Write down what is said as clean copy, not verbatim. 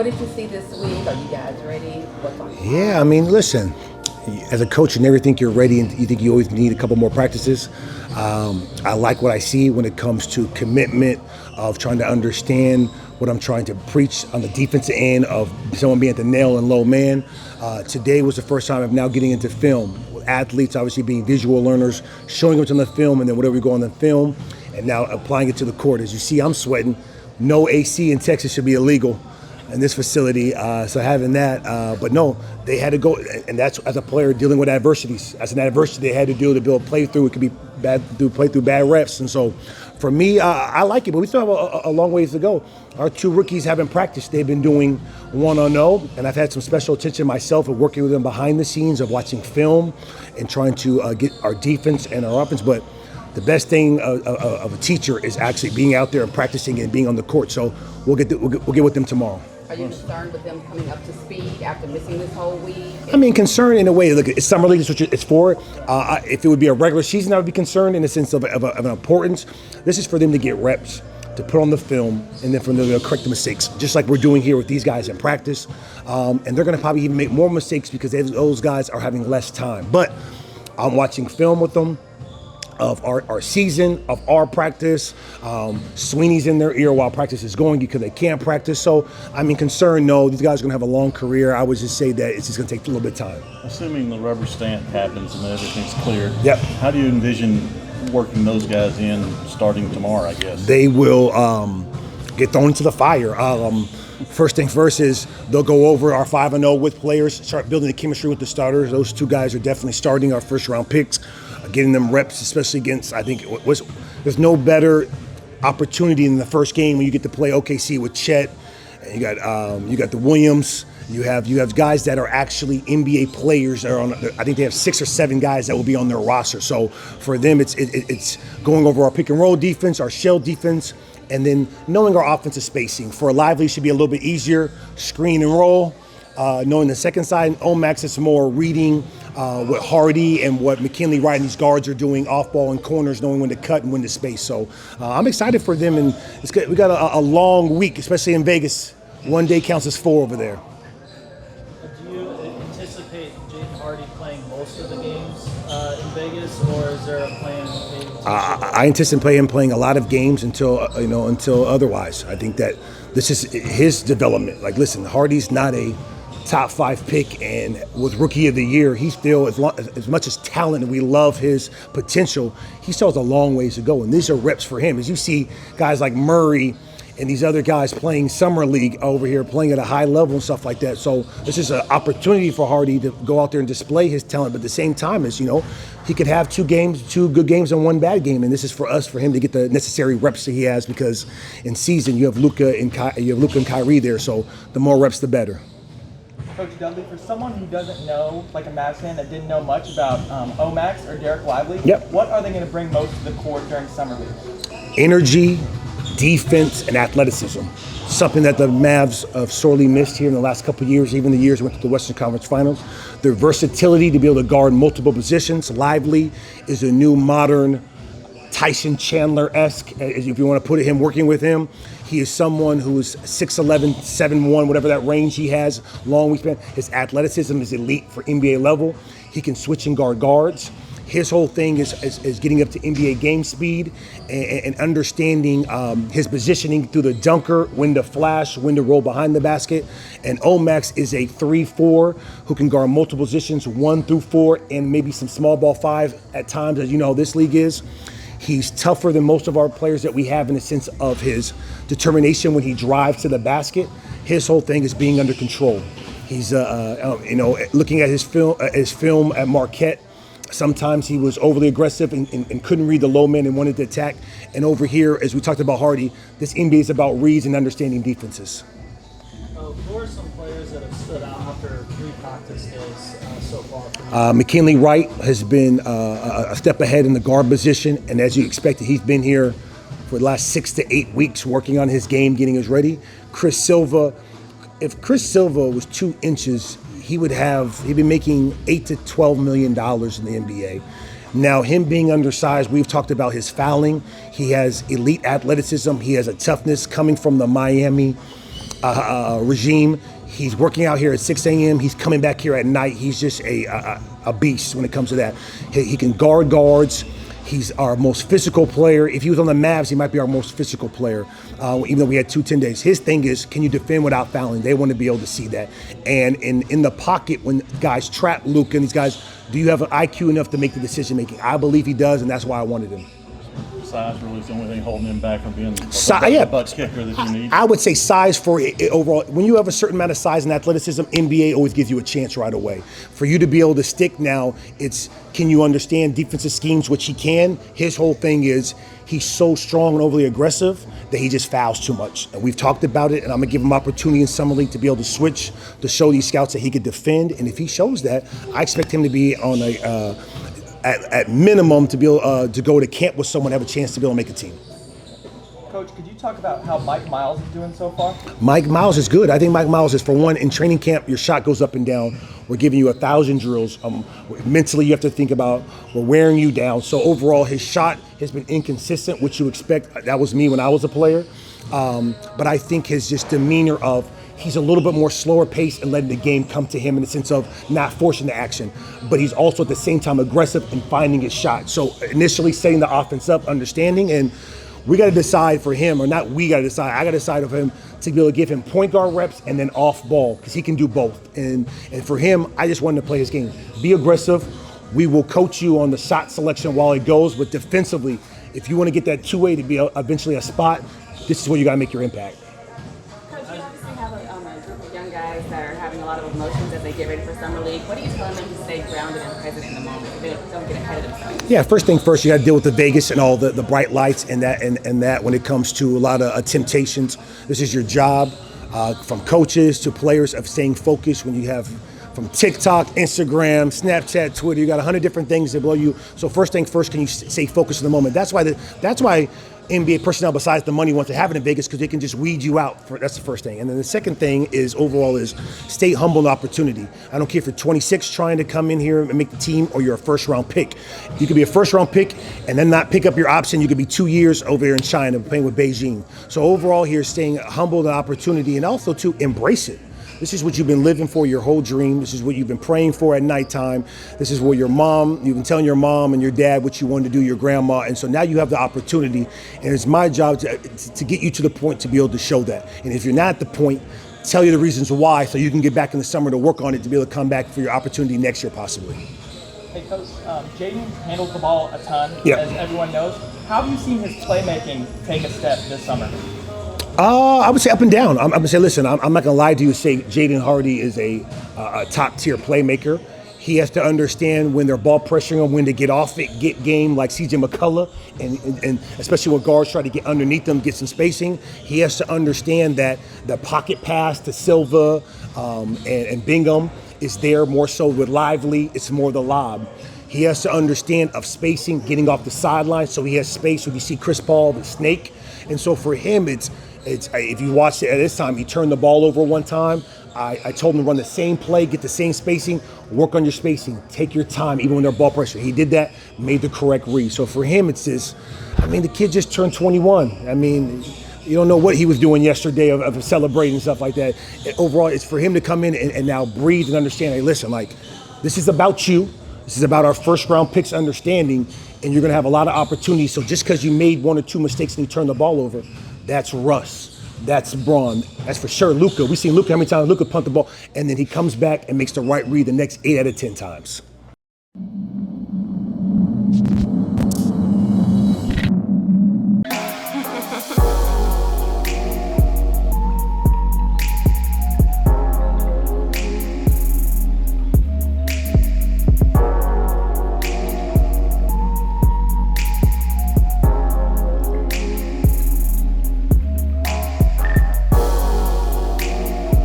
What did you see this week? Are you guys ready? What's on? Yeah, I mean, listen, as a coach, you never think you're ready and you think you always need a couple more practices. I like what I see when it comes to commitment of trying to understand what I'm trying to preach on the defensive end of someone being at the nail and low man. Today was the first time I'm now getting into film. Athletes obviously being visual learners, showing what's on the film, and then whatever we go on the film, and now applying it to the court. As you see, I'm sweating. No AC in Texas should be illegal in this facility, so having that, but no, they had to go, and that's as a player dealing with adversities. As an adversity, they had to deal to build play through. It could be bad, play through bad reps, and so for me, I like it, but we still have a long ways to go. Our two rookies haven't practiced. They've been doing 1-on-0, and I've had some special attention myself of working with them behind the scenes, of watching film and trying to get our defense and our offense, but the best thing of a teacher is actually being out there and practicing and being on the court. So we'll get with them tomorrow. Are you concerned with them coming up to speed after missing this whole week? I mean, concerned in a way. Look, it's summer league. That's what it's for. If it would be a regular season, I would be concerned in the sense of an importance. This is for them to get reps, to put on the film, and then for them to correct the mistakes, just like we're doing here with these guys in practice. And they're going to probably even make more mistakes because those guys are having less time. But I'm watching film with them of our season, of our practice. Sweeney's in their ear while practice is going because they can't practice. So, I mean, concerned, no, these guys are going to have a long career. I would just say that it's just going to take a little bit of time. Assuming the rubber stamp happens and everything's cleared, yep. How do you envision working those guys in starting tomorrow, I guess? They will get thrown into the fire. First thing first is they'll go over our 5-0 with players, start building the chemistry with the starters. Those two guys are definitely starting our first-round picks. Getting them reps, especially against, I think, there's no better opportunity in the first game when you get to play OKC with Chet, and you got the Williams. You have guys that are actually NBA players. That are on. I think they have 6 or 7 guys that will be on their roster. So for them, it's going over our pick and roll defense, our shell defense, and then knowing our offensive spacing. For a Lively, it should be a little bit easier, screen and roll. Knowing the second side, Omax is more reading what Hardy and what McKinley Wright and these guards are doing off ball and corners, knowing when to cut and when to space. So I'm excited for them, and it's good. We got a long week, especially in Vegas. One day counts as 4 over there. Do you anticipate Jaden Hardy playing most of the games in Vegas, or is there a plan? I anticipate him playing a lot of games until otherwise. I think that this is his development. Like, listen, Hardy's not a top 5 pick, and with Rookie of the Year, he still, as much as talent and we love his potential, he still has a long ways to go. And these are reps for him. As you see guys like Murray and these other guys playing summer league over here, playing at a high level and stuff like that. So this is an opportunity for Hardy to go out there and display his talent, but at the same time, as you know, he could have 2 good games and 1 bad game, and this is for him to get the necessary reps that he has, because in season you have Luka and Kyrie there, so the more reps the better. Coach Dudley, for someone who doesn't know, like a Mavs fan that didn't know much about Omax or Dereck Lively, yep. What are they going to bring most to the court during summer league? Energy, defense, and athleticism. Something that the Mavs have sorely missed here in the last couple of years, even the years went to the Western Conference Finals. Their versatility to be able to guard multiple positions. Lively is a new modern Tyson Chandler-esque, if you want to put it, him working with him. He is someone who is 6'11", 7'1", whatever that range he has, long wingspan. His athleticism is elite for NBA level. He can switch and guard guards. His whole thing is getting up to NBA game speed and understanding his positioning through the dunker, when to flash, when to roll behind the basket. And Omax is a 3-4 who can guard multiple positions, 1 through 4, and maybe some small ball 5 at times, as you know how this league is. He's tougher than most of our players that we have in the sense of his determination when he drives to the basket. His whole thing is being under control. He's, looking at his film at Marquette. Sometimes he was overly aggressive and couldn't read the low man and wanted to attack. And over here, as we talked about Hardy, this NBA is about reads and understanding defenses. Who are some players that have stood out after 3 practice days so far? McKinley Wright has been a step ahead in the guard position, and as you expected, he's been here for the last 6 to 8 weeks working on his game, getting us ready. Chris Silva, if Chris Silva was 2 inches, he'd be making $8 to $12 million in the NBA. Now, him being undersized, we've talked about his fouling. He has elite athleticism. He has a toughness coming from the Miami regime. He's working out here at 6 a.m. He's coming back here at night. He's just a beast when it comes to that. He can guard guards. He's our most physical player. If he was on the Mavs, he might be our most physical player, even though we had 2 10 days. His thing is, can you defend without fouling? They want to be able to see that. And in the pocket, when guys trap Luka and these guys, do you have an IQ enough to make the decision making? I believe he does, and that's why I wanted him. Size really is the only thing holding him back from being the Yeah. butt kicker that you need. I would say size for overall. When you have a certain amount of size and athleticism, NBA always gives you a chance right away. For you to be able to stick now, it's can you understand defensive schemes, which he can. His whole thing is he's so strong and overly aggressive that he just fouls too much. And we've talked about it, and I'm going to give him opportunity in Summer League to be able to switch, to show these scouts that he could defend. And if he shows that, I expect him to be on at minimum to be able to go to camp with someone, have a chance to be able to make a team. Coach, could you talk about how Mike Miles is doing so far? Mike Miles is good. I think Mike Miles is, for one, in training camp, your shot goes up and down. We're giving you 1,000 drills. Mentally, you have to think about, we're wearing you down. So overall, his shot has been inconsistent, which you expect. That was me when I was a player. But I think his just demeanor of, he's a little bit more slower pace and letting the game come to him in the sense of not forcing the action. But he's also at the same time aggressive and finding his shot. So initially setting the offense up, understanding, and we got to decide for him, or not we got to decide, I got to decide of him to be able to give him point guard reps and then off ball, because he can do both. And for him, I just wanted to play his game. Be aggressive. We will coach you on the shot selection while it goes, but defensively, if you want to get that two-way to be eventually a spot, this is where you got to make your impact. Coach, you obviously have a group of young guys that are having a lot of emotions as they get ready for Summer League. What are you telling them to stay grounded and present in the moment so they don't get ahead of themselves? Yeah, first thing first, you got to deal with the Vegas and all the bright lights and that when it comes to a lot of temptations. This is your job, from coaches to players, of staying focused when you have from TikTok, Instagram, Snapchat, Twitter. You got 100 different things that blow you. So first thing first, can you stay focused in the moment? That's why NBA personnel, besides the money, want to have it in Vegas, because they can just weed you out. That's the first thing. And then the second thing is overall is stay humble in opportunity. I don't care if you're 26 trying to come in here and make the team, or you're a first round pick. You could be a first round pick and then not pick up your option. You could be 2 years over here in China playing with Beijing. So overall here, staying humble in opportunity, and also to embrace it. This is what you've been living for your whole dream. This is what you've been praying for at nighttime. This is what you've been telling your mom and your dad what you wanted to do, your grandma. And so now you have the opportunity, and it's my job to get you to the point to be able to show that. And if you're not at the point, tell you the reasons why, so you can get back in the summer to work on it, to be able to come back for your opportunity next year possibly. Hey, Coach, Jaden handles the ball a ton, Yeah. as everyone knows. How have you seen his playmaking take a step this summer? I would say up and down. I'm going to say, listen, I'm not going to lie to you and say Jaden Hardy is a top-tier playmaker. He has to understand when they're ball pressuring him, when to get off it, get game like C.J. McCullough, and especially when guards try to get underneath them, get some spacing. He has to understand that the pocket pass to Silva and Bingham is there more so with Lively. It's more the lob. He has to understand of spacing, getting off the sideline, so he has space. When you see Chris Paul, the snake. And so for him, it's if you watch it at this time, he turned the ball over one time. I told him to run the same play, get the same spacing, work on your spacing, take your time, even when they're ball pressure. He did that, made the correct read. So for him, it's this, the kid just turned 21. You don't know what he was doing yesterday of celebrating and stuff like that. Overall, it's for him to come in and now breathe and understand, hey, listen, this is about you. This is about our first round picks understanding, and you're going to have a lot of opportunities. So just because you made 1 or 2 mistakes and you turned the ball over, that's Russ. That's Braun. That's for sure Luka. We've seen Luka how many times Luka punt the ball, and then he comes back and makes the right read the next 8 out of 10 times.